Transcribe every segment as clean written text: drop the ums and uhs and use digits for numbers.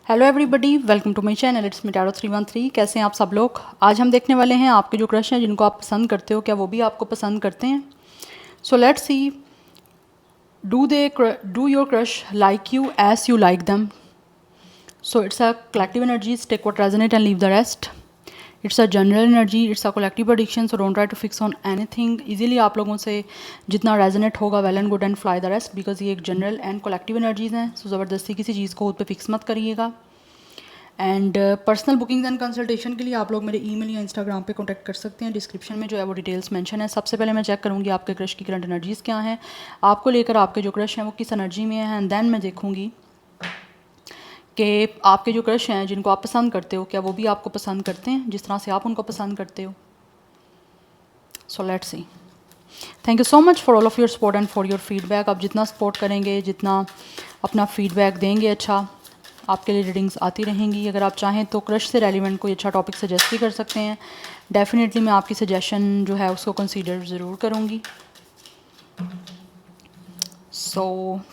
Hello everybody, welcome to my channel. It's me tarot 313। कैसे हैं आप सब लोग? आज हम देखने वाले हैं आपके जो क्रश हैं जिनको आप पसंद करते हो, क्या वो भी आपको पसंद करते हैं। So let's see, do your crush like you as you like them. So it's a collective energies, take what resonate and leave the rest. It's a general energy, it's a collective prediction, so don't try to fix on anything. Easily आप लोगों से जितना resonate होगा well and good and fly the rest, because ये एक general and collective energies हैं। सो ज़बरदस्ती किसी चीज़ को खुद पे फिक्स मत करिएगा। And personal bookings and consultation के लिए आप लोग मेरे ईमेल या इंस्टाग्राम पे कांटेक्ट कर सकते हैं। डिस्क्रिप्शन में जो है वो डिटेल्स मेंशन है। सबसे पहले मैं चेक करूँगी आपके क्रश की करंट एनर्जीज़ क्या हैं, आपको लेकर आपके जो क्रश हैं वो किस एनर्जी में हैं, एंड देन मैं देखूँगी कि आपके जो क्रश हैं जिनको आप पसंद करते हो क्या वो भी आपको पसंद करते हैं जिस तरह से आप उनको पसंद करते हो। सो let's C. Thank you so much for all of your support and for your feedback. आप जितना सपोर्ट करेंगे, जितना अपना फीडबैक देंगे, अच्छा आपके लिए रीडिंग्स आती रहेंगी। अगर आप चाहें तो क्रश से रेलिवेंट कोई अच्छा टॉपिक सजेस्ट भी कर सकते हैं। डेफिनेटली मैं आपकी सजेशन जो है उसको कंसीडर ज़रूर करूँगी। So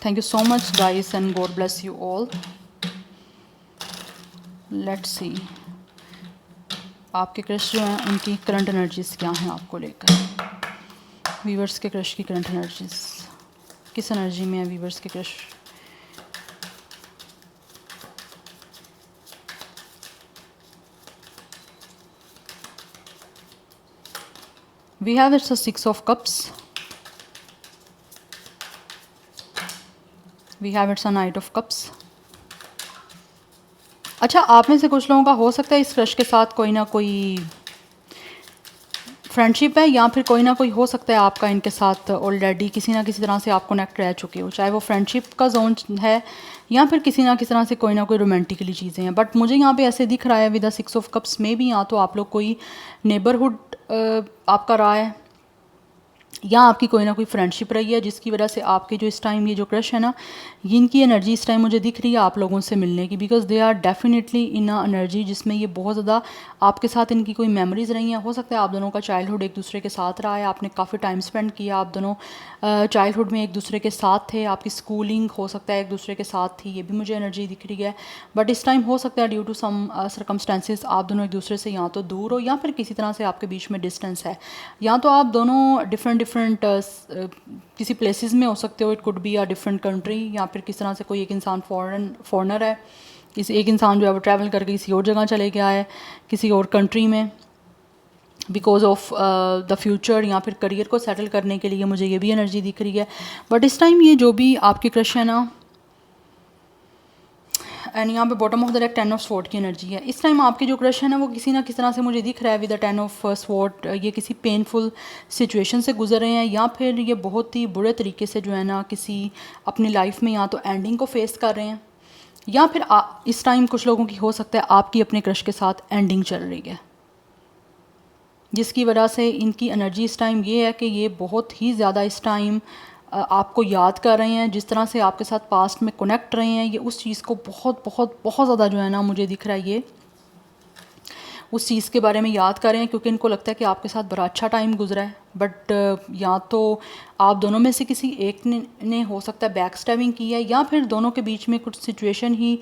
thank you so much guys and God bless you all. Let's see आपके क्रश जो हैं उनकी करंट एनर्जीज़ क्या हैं आपको लेकर। वीवर्स के क्रश की करंट एनर्जीज़ किस एनर्जी में है? वीवर्स के crush we have it's a 6 of cups, we have it's a knight of cups। अच्छा, आप में से कुछ लोगों का हो सकता है इस क्रश के साथ कोई ना कोई फ्रेंडशिप है, या फिर कोई ना कोई हो सकता है आपका इनके साथ ऑलरेडी किसी ना किसी तरह से आप कनेक्ट रह चुके हो, चाहे वो फ्रेंडशिप का जोन है या फिर किसी ना किसी तरह से कोई ना कोई रोमांटिकली चीज़ें हैं। बट मुझे यहाँ पे ऐसे दिख रहा है विद द 6 ऑफ कप्स में भी, या तो आप लोग कोई नेबरहुड आपका रहा है या आपकी कोई ना कोई फ्रेंडशिप रही है जिसकी वजह से आपके जो इस टाइम ये जो क्रश है ना, इनकी एनर्जी इस टाइम मुझे दिख रही है आप लोगों से मिलने की, because they are definitely in a energy जिसमें ये बहुत ज़्यादा आपके साथ इनकी कोई मेमोरीज़ रही हैं। हो सकता है आप दोनों का चाइल्डहुड एक दूसरे के साथ रहा है, आपने काफ़ी टाइम स्पेंड किया, आप दोनों चाइल्डहुड में एक दूसरे के साथ थे, आपकी स्कूलिंग हो सकता है एक दूसरे के साथ थी, ये भी मुझे एनर्जी दिख रही है। बट इस टाइम हो सकता है ड्यू टू सम सर्कमस्टेंसेस आप दोनों एक दूसरे से या तो दूर हो या फिर किसी तरह से आपके बीच में डिस्टेंस है, या तो आप दोनों डिफरेंट किसी प्लेसेस में हो सकते हो। It could be a different country, या फिर किस तरह से कोई एक इंसान फॉरेनर है, किसी एक इंसान जो है वो ट्रैवल करके किसी और जगह चले गया है किसी और कंट्री में बिकॉज ऑफ द फ्यूचर, या फिर करियर को सेटल करने के लिए मुझे ये भी एनर्जी दिख रही है। बट इस टाइम ये जो भी आपके क्रश है ना, एंड यहाँ पे bottom of the deck 10 of sword की एनर्जी है। इस टाइम आपके जो क्रश है ना वो किसी ना किसी तरह से मुझे दिख रहा है विद द 10 ऑफ स्वॉर्ड, ये किसी पेनफुल सिचुएशन से गुजर रहे हैं, या फिर ये बहुत ही बुरे तरीके से जो है ना किसी अपनी लाइफ में या तो एंडिंग को फेस कर रहे हैं, या फिर इस टाइम कुछ लोगों की हो सकता है आपकी अपने क्रश के साथ एंडिंग चल रही है, जिसकी वजह से इनकी एनर्जी इस टाइम ये है कि ये बहुत ही ज़्यादा इस टाइम आपको याद कर रहे हैं, जिस तरह से आपके साथ पास्ट में कनेक्ट रहे हैं, ये उस चीज़ को बहुत बहुत बहुत ज़्यादा जो है ना मुझे दिख रहा है ये उस चीज़ के बारे में याद कर रहे हैं, क्योंकि इनको लगता है कि आपके साथ बड़ा अच्छा टाइम गुजरा है। बट या तो आप दोनों में से किसी एक ने हो सकता है बैक स्टैबिंग की है, या फिर दोनों के बीच में कुछ सिचुएशन ही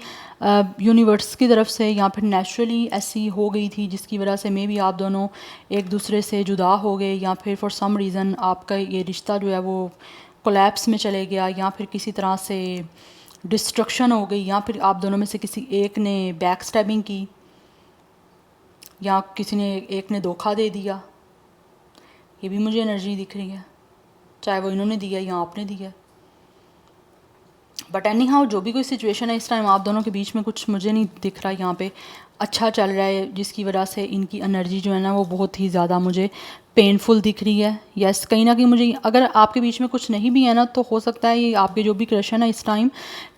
यूनिवर्स की तरफ से या फिर नेचुरली ऐसी हो गई थी जिसकी वजह से मे बी आप दोनों एक दूसरे से जुदा हो गए, या फिर फॉर सम रीज़न आपका ये रिश्ता जो है वो कोलैप्स में चले गया, या फिर किसी तरह से डिस्ट्रक्शन हो गई, या फिर आप दोनों में से किसी एक ने बैक स्टैबिंग की, या किसी ने एक ने धोखा दे दिया। ये भी मुझे एनर्जी दिख रही है, चाहे वो इन्होंने दिया या आपने दिया। बट एनी हाउ जो भी कोई सिचुएशन है इस टाइम आप दोनों के बीच में कुछ मुझे नहीं दिख रहा यहाँ पे अच्छा चल रहा है, जिसकी वजह से इनकी एनर्जी जो है ना वो बहुत ही ज़्यादा मुझे पेनफुल दिख रही है। यस, कहीं ना कहीं मुझे अगर आपके बीच में कुछ नहीं भी है ना तो हो सकता है ये आपके जो भी क्रश है ना इस टाइम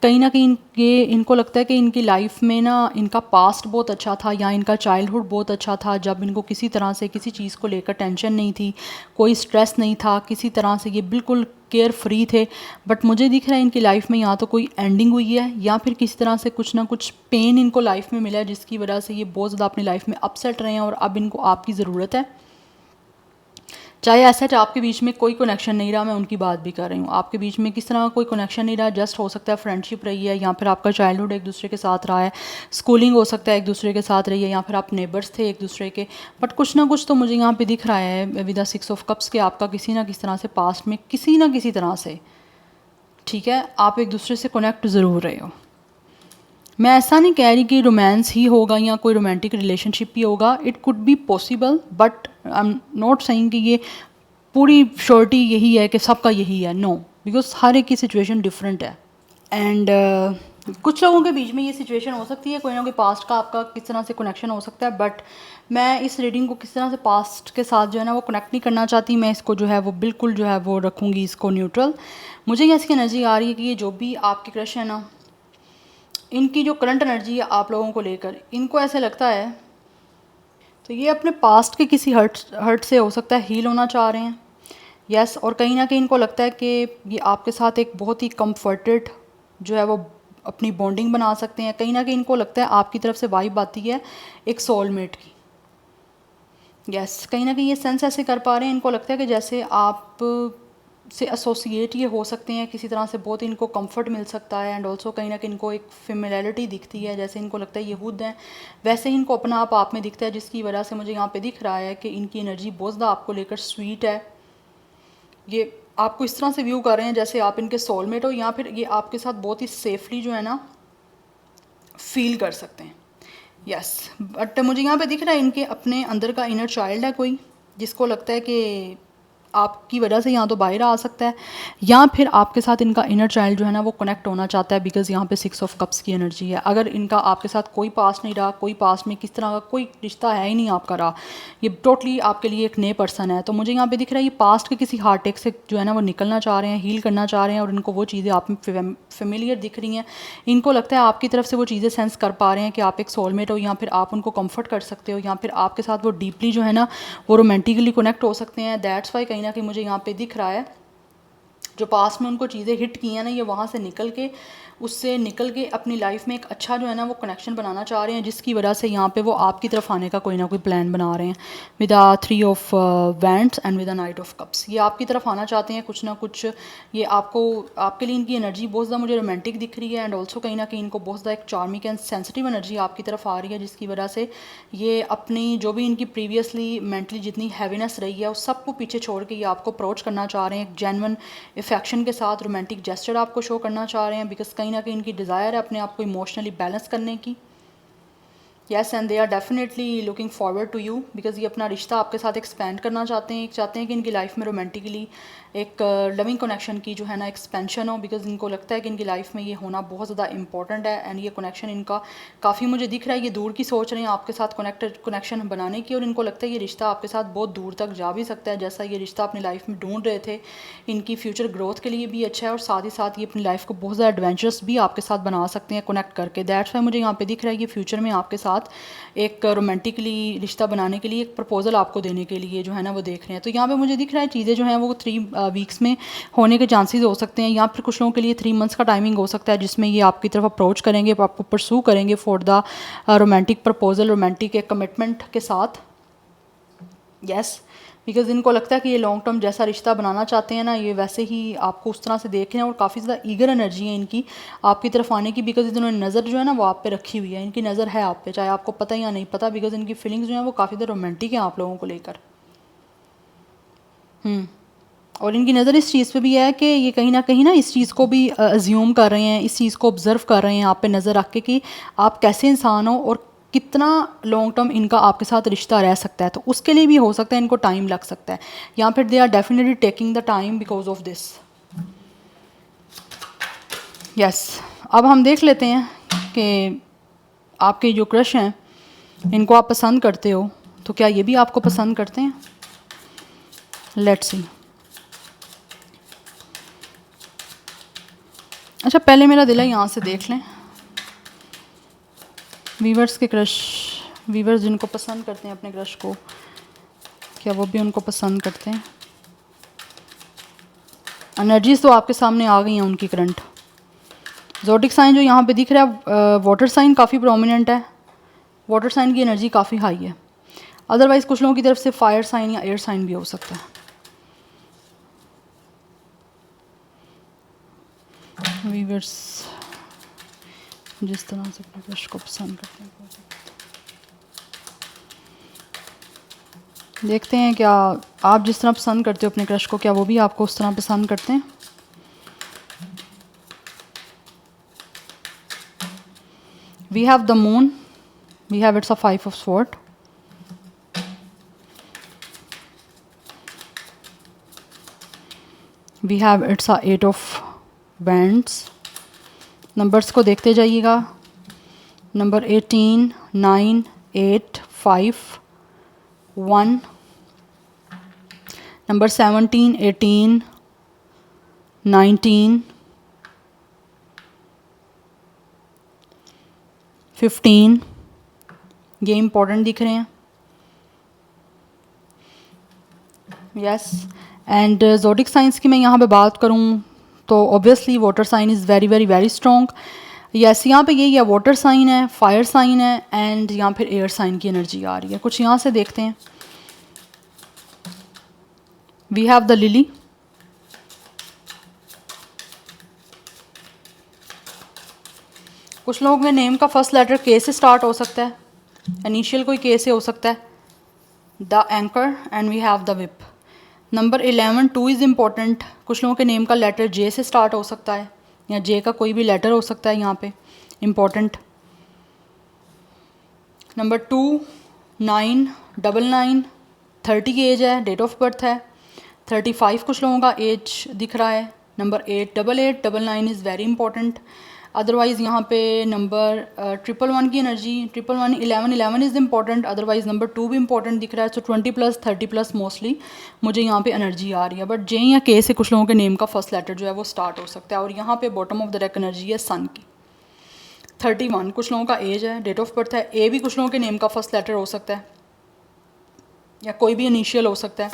कहीं ना कहीं ये इनको लगता है कि इनकी लाइफ में ना इनका पास्ट बहुत अच्छा था, या इनका चाइल्डहुड बहुत अच्छा था, जब इनको किसी तरह से किसी चीज़ को लेकर टेंशन नहीं थी, कोई स्ट्रेस नहीं था, किसी तरह से ये बिल्कुल केयर फ्री थे। बट मुझे दिख रहा है इनकी लाइफ में या तो कोई एंडिंग हुई है, या फिर किसी तरह से कुछ ना कुछ पेन इनको लाइफ में मिला है, जिसकी वजह से ये बहुत ज़्यादा अपनी लाइफ में अपसेट रहे हैं और अब इनको आपकी ज़रूरत है। चाहे एसेट आपके बीच में कोई कनेक्शन नहीं रहा, मैं उनकी बात भी कर रही हूँ, आपके बीच में किस तरह का कोई कनेक्शन नहीं रहा, जस्ट हो सकता है फ्रेंडशिप रही है, या फिर आपका चाइल्डहुड एक दूसरे के साथ रहा है, स्कूलिंग हो सकता है एक दूसरे के साथ रही है, या फिर आप नेबर्स थे एक दूसरे के, बट कुछ ना कुछ तो मुझे यहाँ पे दिख रहा है विद द 6 ऑफ कप्स के आपका किसी ना किसी तरह से पास्ट में किसी ना किसी तरह से, ठीक है, आप एक दूसरे से कनेक्ट ज़रूर रहे हो। मैं ऐसा नहीं कह रही कि रोमांस ही होगा या कोई रोमांटिक रिलेशनशिप ही होगा, it could be possible, but I am not saying कि ये पूरी श्योरिटी यही है कि सबका यही है, नो, बिकॉज हर एक की सिचुएशन डिफरेंट है। एंड कुछ लोगों के बीच में ये सिचुएशन हो सकती है, कोई ना कोई पास्ट का आपका किस तरह से कनेक्शन हो सकता है, बट मैं इस रीडिंग को किस तरह से पास्ट के साथ जो है ना वो कनेक्ट नहीं करना चाहती, मैं इसको जो है वो बिल्कुल जो है वो रखूँगी इसको न्यूट्रल। मुझे ये इसकी एनर्जी आ रही है कि ये जो भी आपके क्रश है ना, इनकी जो करंट एनर्जी है आप लोगों को लेकर, इनको ऐसे लगता है तो ये अपने पास्ट के किसी हर्ट से हो सकता है हील होना चाह रहे हैं, यस, और कहीं ना कहीं इनको लगता है कि ये आपके साथ एक बहुत ही कंफर्टेड जो है वो अपनी बॉन्डिंग बना सकते हैं, कहीं ना कहीं इनको लगता है आपकी तरफ से वाइब आती है एक सोलमेट की, यस, कहीं ना कहीं ये सेंस ऐसे कर पा रहे हैं, इनको लगता है कि जैसे आप से एसोसिएट ये हो सकते हैं किसी तरह से, बहुत इनको कंफर्ट मिल सकता है, एंड ऑल्सो कहीं ना कहीं इनको एक फेमिलियरिटी दिखती है, जैसे इनको लगता है ये खुद हैं वैसे ही इनको अपना आप में दिखता है, जिसकी वजह से मुझे यहाँ पे दिख रहा है कि इनकी एनर्जी बहुत ज़्यादा आपको लेकर स्वीट है, ये आपको इस तरह से व्यू कर रहे हैं जैसे आप इनके सोलमेट हो, या फिर ये आपके साथ बहुत ही सेफली जो है ना फील कर सकते हैं, यस, बट मुझे यहाँ पे दिख रहा है इनके अपने अंदर का इनर चाइल्ड है कोई, जिसको लगता है कि आपकी वजह से यहाँ तो बाहर आ सकता है, या फिर आपके साथ इनका इनर चाइल्ड जो है ना वो कनेक्ट होना चाहता है, बिकॉज यहाँ पे 6 ऑफ कप्स की एनर्जी है। अगर इनका आपके साथ कोई पास्ट नहीं रहा, कोई पास्ट में किस तरह का कोई रिश्ता है ही नहीं आपका रहा, ये टोटली आपके लिए एक नए पर्सन है, तो मुझे यहाँ पे दिख रहा है ये पास्ट के किसी हार्ट अटैक से जो है ना वो निकलना चाह रहे हैं, हील करना चाह रहे हैं, और इनको वो चीज़ें आप में फेमिलियर दिख रही हैं, इनको लगता है आपकी तरफ से वो चीज़ें सेंस कर पा रहे हैं कि आप एक सोलमेट हो, या फिर आप उनको कम्फर्ट कर सकते हो, या फिर आपके साथ वो डीपली जो है ना वो रोमांटिकली कनेक्ट हो सकते हैं। दैट्स वाई कहीं ना कहीं मुझे यहाँ पे दिख रहा है जो पास में उनको चीज़ें हिट की हैं ना, ये वहाँ से निकल के उससे निकल के अपनी लाइफ में एक अच्छा जो है ना वो कनेक्शन बनाना चाह रहे हैं, जिसकी वजह से यहाँ पे वो आपकी तरफ आने का कोई ना कोई प्लान बना रहे हैं with a 3 of wands and with a knight of cups. ये आपकी तरफ आना चाहते हैं कुछ ना कुछ, ये आपको आपके लिए इनकी एनर्जी बहुत ज़्यादा मुझे रोमांटिक दिख रही है, एंड ऑल्सो कहीं ना कहीं इनको बहुत ज़्यादा एक चार्मिंग एंड सेंसिटिव एनर्जी आपकी तरफ आ रही है, जिसकी वजह से ये अपनी जो भी इनकी प्रीवियसली मेंटली जितनी हैवीनेस रही है उस सबको पीछे छोड़ के ये आपको अप्रोच करना चाह रहे हैं, एक जेन्युइन इफेक्शन के साथ रोमांटिक जेस्चर आपको शो करना चाह रहे हैं, बिकॉज कहीं ना कहीं इनकी डिज़ायर है अपने आप को इमोशनली बैलेंस करने की, yes, and they are definitely looking forward to you, because ये अपना रिश्ता आपके साथ एक्सपेंड करना चाहते हैं कि इनकी लाइफ में रोमांटिकली एक लविंग कनेक्शन की जो है ना एक्सपेंशन हो, बिकॉज इनको लगता है कि इनकी लाइफ में ये होना बहुत ज़्यादा इंपॉर्टेंट है, एंड ये कनेक्शन इनका काफ़ी मुझे दिख रहा है, ये दूर की सोच रहे हैं आपके साथ कनेक्शन बनाने की, और इनको लगता है ये रिश्ता आपके साथ बहुत दूर तक जा भी सकता है, जैसा ये रिश्ता अपनी लाइफ में ढूंढ रहे थे, इनकी फ्यूचर ग्रोथ के लिए भी अच्छा है, और साथ ही साथ ये अपनी लाइफ को बहुत ज़्यादा एडवेंचरस भी आपके साथ बना सकते हैं कनेक्ट करके। दैट्स वाई मुझे यहाँ पे दिख रहा है कि फ्यूचर में आपके साथ एक रोमांटिकली रिश्ता बनाने के लिए एक प्रपोजल आपको देने के लिए जो है ना वो देख रहे हैं। तो यहाँ पे मुझे दिख रहा है चीज़ें जो हैं वो 3 वीक्स में होने के चांसेस हो सकते हैं, या फिर कुछ लोगों के लिए 3 मंथ्स का टाइमिंग हो सकता है, जिसमें ये आपकी तरफ अप्रोच करेंगे, आपको परसू करेंगे for the romantic proposal, romantic एक कमिटमेंट के साथ, यस, बिकॉज इनको लगता है कि ये लॉन्ग टर्म जैसा रिश्ता बनाना चाहते हैं ना, ये वैसे ही आपको उस तरह से देख रहे हैं, और काफ़ी ज़्यादा ईगर एनर्जी है इनकी आपकी तरफ आने की, बिकॉज इन्होंने नज़र जो है ना वो आप पे रखी हुई है, इनकी नज़र है आप पे, चाहे आपको पता या नहीं पता, बिकॉज इनकी फीलिंग्स जो हैं वो काफ़ी ज़्यादा रोमांटिक हैं आप लोगों को लेकर। और इनकी नज़र इस चीज़ पे भी है कि ये कहीं ना इस चीज़ को भी अज्यूम कर रहे हैं, इस चीज़ को ऑब्ज़र्व कर रहे हैं आप पे नज़र रख के कि आप कैसे इंसान हो और कितना लॉन्ग टर्म इनका आपके साथ रिश्ता रह सकता है, तो उसके लिए भी हो सकता है इनको टाइम लग सकता है, या फिर they are definitely taking the time because of this, yes. अब हम देख लेते हैं कि आपके जो क्रश हैं इनको आप पसंद करते हो, तो क्या ये भी आपको पसंद करते हैं, लेट्स सी। अच्छा, पहले मेरा दिल है यहाँ से देख लें वीवर्स के क्रश, वीवर्स जिनको पसंद करते हैं अपने क्रश को, क्या वो भी उनको पसंद करते हैं। एनर्जीज तो आपके सामने आ गई हैं उनकी करंट। ज़ोडिक साइन जो यहाँ पे दिख रहा है वाटर साइन काफ़ी प्रोमिनेंट है, वाटर साइन की एनर्जी काफ़ी हाई है, अदरवाइज़ कुछ लोगों की तरफ से फायर साइन या एयर साइन भी हो सकता है। वीवर्स जिस तरह से अपने क्रश को पसंद करते हैं, देखते हैं क्या आप जिस तरह पसंद करते हो अपने क्रश को, क्या वो भी आपको उस तरह पसंद करते हैं। We have the moon, we have it's a 5 of swords. We have it's a 8 of wands. Numbers को देखते जाइएगा। नंबर 18, 9, 8, 5, 1, नंबर 17, 18, 19, 15, ये इम्पोर्टेंट दिख रहे हैं। यस, एंड ज़ोडिक साइंस की मैं यहाँ पे बात करूँ तो obviously water sign is very very very strong. Yes, यहाँ पे यही है, वाटर साइन है, फायर साइन है, एंड यहाँ फिर एयर साइन की एनर्जी आ रही है। कुछ यहाँ से देखते हैं। वी हैव द लिली, कुछ लोगों के नेम का फर्स्ट लेटर के से स्टार्ट हो सकता है, इनिशियल कोई के से हो सकता है। The anchor, and we have the whip. Number 11, 2 is important. कुछ लोगों के नेम का लेटर जे से स्टार्ट हो सकता है, या जे का कोई भी लेटर हो सकता है यहाँ पे, इम्पॉर्टेंट। नंबर 2, 9, 99, 30 की एज है, डेट ऑफ बर्थ है। 35 कुछ लोगों का एज दिख रहा है। Number 8, 88, 99 is very important. Otherwise यहाँ पे नंबर 111 की energy, 111, 11, 11 is important. Otherwise number 2 भी इंपॉर्टेंट दिख रहा है। सो 20+, 30+ मोस्टली मुझे यहाँ पे एनर्जी आ रही है। बट जे या के से कुछ लोगों के नेम का फर्स्ट लेटर जो है वो स्टार्ट हो सकता है। और यहाँ पे bottom of the deck energy है सन की। 31 कुछ लोगों का एज है, डेट ऑफ बर्थ है। ए भी कुछ लोगों के नेम का फर्स्ट लेटर हो सकता है, या कोई भी इनिशियल हो सकता है।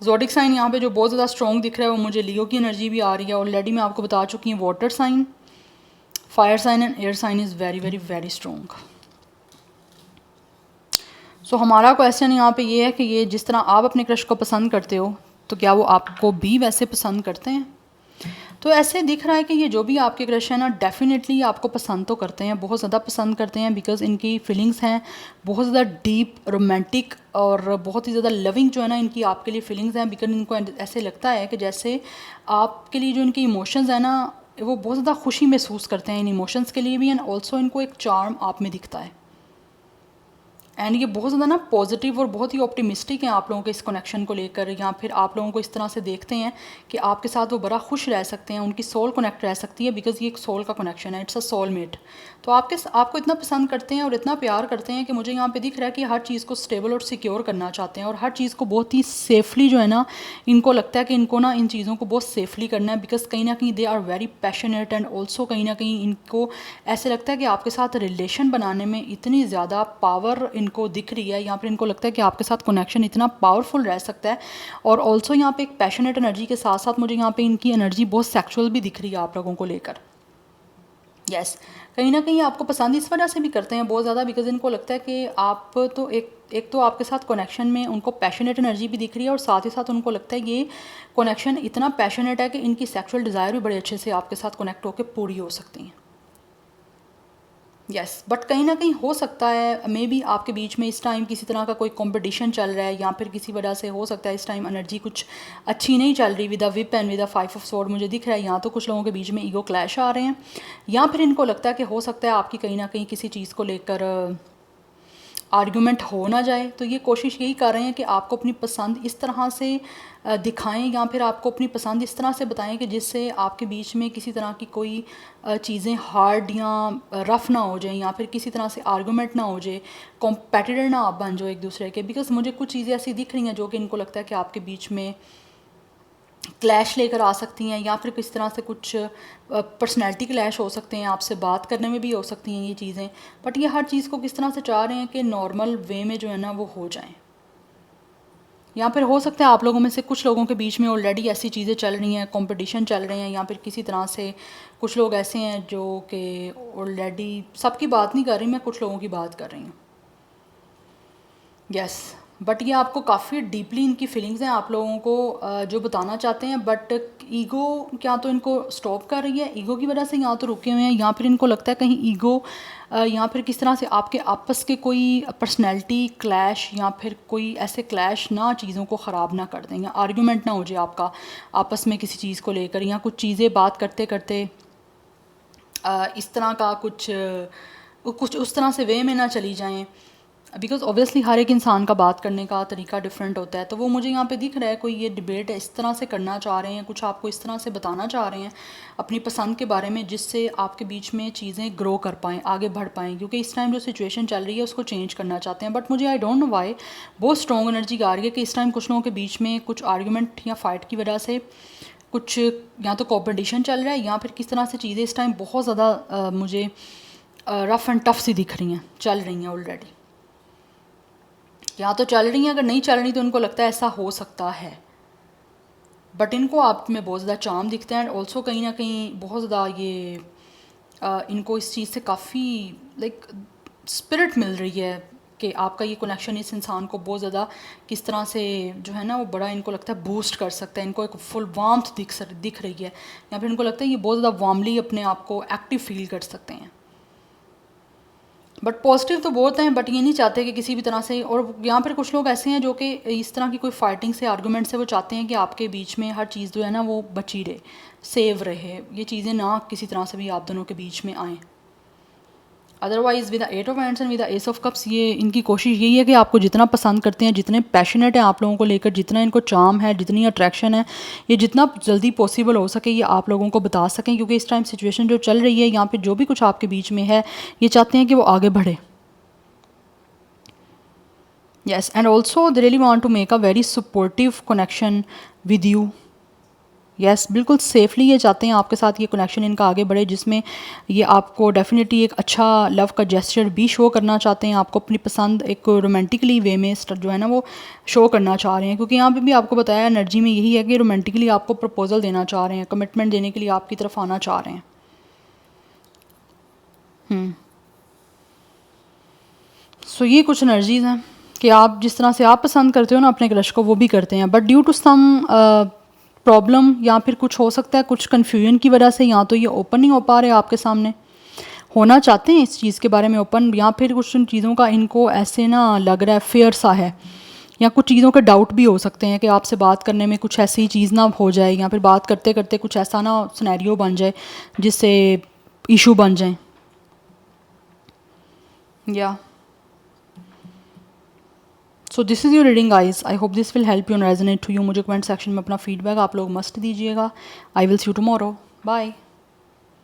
ज़ोडिक साइन यहाँ पे जो बहुत ज़्यादा स्ट्रॉन्ग दिख रहा है वो मुझे लियो की एनर्जी भी आ रही है। ऑलरेडी मैं आपको बता चुकी हूँ, water sign, fire sign and air sign is very very very strong. So हमारा क्वेश्चन यहाँ पे ये है कि ये जिस तरह आप अपने क्रश को पसंद करते हो, तो क्या वो आपको भी वैसे पसंद करते हैं। तो ऐसे दिख रहा है कि ये जो भी आपके क्रश हैं ना, डेफिनेटली आपको पसंद तो करते हैं, बहुत ज़्यादा पसंद करते हैं। बिकॉज इनकी फीलिंग्स हैं बहुत ज़्यादा डीप, रोमांटिक और बहुत ही ज़्यादा लविंग जो है ना इनकी आपके लिए फीलिंग्स हैं। बिकॉज इनको ऐसे लगता है कि जैसे आपके लिए जो इनके इमोशंस हैं ना, वो बहुत ज़्यादा खुशी महसूस करते हैं इन इमोशंस के लिए भी। एंड ऑल्सो इनको एक चार्म आप में दिखता है। एंड ये बहुत ज़्यादा ना पॉजिटिव और बहुत ही ऑप्टिमिस्टिक हैं आप लोगों के इस कनेक्शन को लेकर, या फिर आप लोगों को इस तरह से देखते हैं कि आपके साथ वो बड़ा खुश रह सकते हैं, उनकी सोल कनेक्ट रह सकती है। बिकॉज ये एक सोल का कनेक्शन है, इट्स अ सोलमेट। तो आपको इतना पसंद करते हैं और इतना प्यार करते हैं कि मुझे यहाँ पे दिख रहा है कि हर चीज़ को स्टेबल और सिक्योर करना चाहते हैं, और हर चीज़ को बहुत ही सेफली जो है ना, इनको लगता है कि इनको ना इन चीज़ों को बहुत सेफली करना है। बिकॉज कहीं ना कहीं they are very passionate, and also कहीं ना कहीं इनको ऐसे लगता है कि आपके साथ रिलेशन बनाने में इतनी ज़्यादा पावर इनको दिख रही है। यहाँ पर इनको लगता है कि आपके साथ कनेक्शन इतना पावरफुल रह सकता है। और ऑल्सो यहाँ पे एक पैशनेट एनर्जी के साथ साथ मुझे यहाँ पे इनकी एनर्जी बहुत सेक्सुअल भी दिख रही है आप लोगों को लेकर। यस, कहीं ना कहीं आपको पसंद इस वजह से भी करते हैं बहुत ज़्यादा, बिकॉज इनको लगता है कि आप तो एक तो आपके साथ कनेक्शन में उनको पैशनेट एनर्जी भी दिख रही है, और साथ ही साथ उनको लगता है ये कनेक्शन इतना पैशनेट है कि इनकी सेक्सुअल डिज़ायर भी बड़े अच्छे से आपके साथ कनेक्ट होकर पूरी हो सकती हैं। यस, बट कहीं ना कहीं हो सकता है मे बी आपके बीच में इस टाइम किसी तरह का कोई कंपटीशन चल रहा है, या फिर किसी वजह से हो सकता है इस टाइम एनर्जी कुछ अच्छी नहीं चल रही। With a whip and with a 5 of sword मुझे दिख रहा है यहाँ तो कुछ लोगों के बीच में ईगो क्लैश आ रहे हैं, या फिर इनको लगता है कि हो सकता है आपकी कहीं ना कहीं किसी चीज़ को लेकर आर्गुमेंट हो ना जाए। तो ये कोशिश यही कर रहे हैं कि आपको अपनी पसंद इस तरह से दिखाएं, या फिर आपको अपनी पसंद इस तरह से बताएं कि जिससे आपके बीच में किसी तरह की कोई चीज़ें हार्ड या रफ़ ना हो जाएं, या फिर किसी तरह से आर्गुमेंट ना हो जाए, कॉम्पेटिटर ना आप बन जाओ एक दूसरे के। बिकॉज मुझे कुछ चीज़ें ऐसी दिख रही हैं जो कि इनको लगता है कि आपके बीच में क्लैश लेकर आ सकती हैं, या फिर किस तरह से कुछ पर्सनैलिटी क्लैश हो सकते हैं, आपसे बात करने में भी हो सकती हैं ये चीज़ें। बट ये हर चीज़ को किस तरह से चाह रहे हैं कि नॉर्मल वे में जो है ना वो हो जाएं। या फिर हो सकता है आप लोगों में से कुछ लोगों के बीच में ऑलरेडी ऐसी चीज़ें चल रही हैं, कंपटीशन चल रहे हैं, या फिर किसी तरह से कुछ लोग ऐसे हैं जो कि ऑलरेडी, सबकी बात नहीं कर रही मैं, कुछ लोगों की बात कर रही हूँ। यस, बट ये आपको काफ़ी डीपली इनकी फीलिंग्स हैं आप लोगों को जो बताना चाहते हैं, बट ईगो क्या तो इनको स्टॉप कर रही है, ईगो की वजह से यहाँ तो रुके हुए हैं, या फिर इनको लगता है कहीं ईगो या फिर किस तरह से आपके आपस के कोई पर्सनैलिटी क्लैश या फिर कोई ऐसे क्लैश ना चीज़ों को ख़राब ना कर दें, या आर्ग्यूमेंट ना हो जाए आपका आपस में किसी चीज़ को लेकर, या कुछ चीज़ें बात करते करते इस तरह का कुछ उस तरह से वे में ना चली जाएं, बिकॉज ऑब्वियसली हर एक इंसान का बात करने का तरीका डिफरेंट होता है। तो वो मुझे यहाँ पे दिख रहा है कोई ये डिबेट इस तरह से करना चाह रहे हैं, कुछ आपको इस तरह से बताना चाह रहे हैं अपनी पसंद के बारे में, जिससे आपके बीच में चीज़ें ग्रो कर पाएँ, आगे बढ़ पाएँ, क्योंकि इस टाइम जो सिचुएशन चल रही है उसको चेंज करना चाहते हैं। बट मुझे आई डोंट नो वाई बहुत स्ट्रॉन्ग एनर्जी आ रही है कि इस टाइम कुछ लोगों के बीच में कुछ आर्ग्यूमेंट या फाइट की वजह से कुछ या तो कॉम्पिटिशन चल रहा है, या फिर किस तरह से चीज़ें इस टाइम बहुत ज़्यादा मुझे रफ़ एंड टफ सी दिख रही हैं, चल रही हैं ऑलरेडी, या तो चल रही हैं, अगर नहीं चल रही तो उनको लगता है ऐसा हो सकता है। बट इनको आप में बहुत ज़्यादा चार्म दिखता है, एंड ऑल्सो कहीं ना कहीं बहुत ज़्यादा ये इनको इस चीज़ से काफ़ी लाइक स्पिरिट मिल रही है कि आपका ये कनेक्शन इस इंसान को बहुत ज़्यादा किस तरह से जो है ना वो बड़ा इनको लगता है बूस्ट कर सकता है, इनको एक फुल वार्मथ दिख रही है, या फिर इनको लगता है ये बहुत ज़्यादा वार्मली अपने आप को एक्टिव फील कर सकते हैं। बट पॉजिटिव तो बहुत हैं, बट ये नहीं चाहते कि किसी भी तरह से, और यहाँ पर कुछ लोग ऐसे हैं जो कि इस तरह की कोई फाइटिंग से आर्गूमेंट से वो चाहते हैं कि आपके बीच में हर चीज़ जो है ना वो बची रहे, सेव रहे, ये चीज़ें ना किसी तरह से भी आप दोनों के बीच में आएँ। Otherwise with the 8 of hands and with the S of cups ये इनकी कोशिश यही है कि आपको जितना पसंद करते हैं, जितने पैशनेट हैं आप लोगों को लेकर, जितना इनको चार्म है, जितनी अट्रैक्शन है, ये जितना जल्दी पॉसिबल हो सके ये आप लोगों को बता सकें, क्योंकि इस टाइम सिचुएशन जो चल रही है यहाँ पे जो भी कुछ आपके बीच में है ये चाहते हैं कि वो आगे बढ़े। Yes, and also they really want to make a very supportive connection with you. Yes, बिल्कुल सेफली ये चाहते हैं आपके साथ ये कनेक्शन इनका आगे बढ़े, जिसमें ये आपको डेफिनेटली एक अच्छा लव का जेस्चर भी शो करना चाहते हैं, आपको अपनी पसंद एक रोमांटिकली वे में जो है ना वो शो करना चाह रहे हैं, क्योंकि यहाँ पे भी आपको बताया एनर्जी में यही है कि रोमांटिकली आपको प्रपोजल देना चाह रहे हैं, कमिटमेंट देने के लिए आपकी तरफ आना चाह रहे हैं। सो ये कुछ एनर्जीज़ हैं कि आप जिस तरह से आप पसंद करते हो ना अपने क्रश को, वो भी करते हैं, but due to some problem या फिर कुछ हो सकता है कुछ कन्फ्यूजन की वजह से या तो ये ओपन नहीं हो पा रहे आपके सामने, होना चाहते हैं इस चीज़ के बारे में ओपन, या फिर कुछ चीज़ों का इनको ऐसे ना लग रहा है फेयर सा है, या कुछ चीज़ों के डाउट भी हो सकते हैं कि आपसे बात करने में कुछ ऐसी चीज़ ना हो जाए, या फिर बात करते करते कुछ ऐसा ना सिनेरियो बन जाए जिससे इशू बन जाए। या so this is your reading guys, I hope this will help you and resonate to you. मुझे कमेंट सेक्शन में अपना फीडबैक आप लोग मस्ट दीजिएगा। I will see you tomorrow, bye.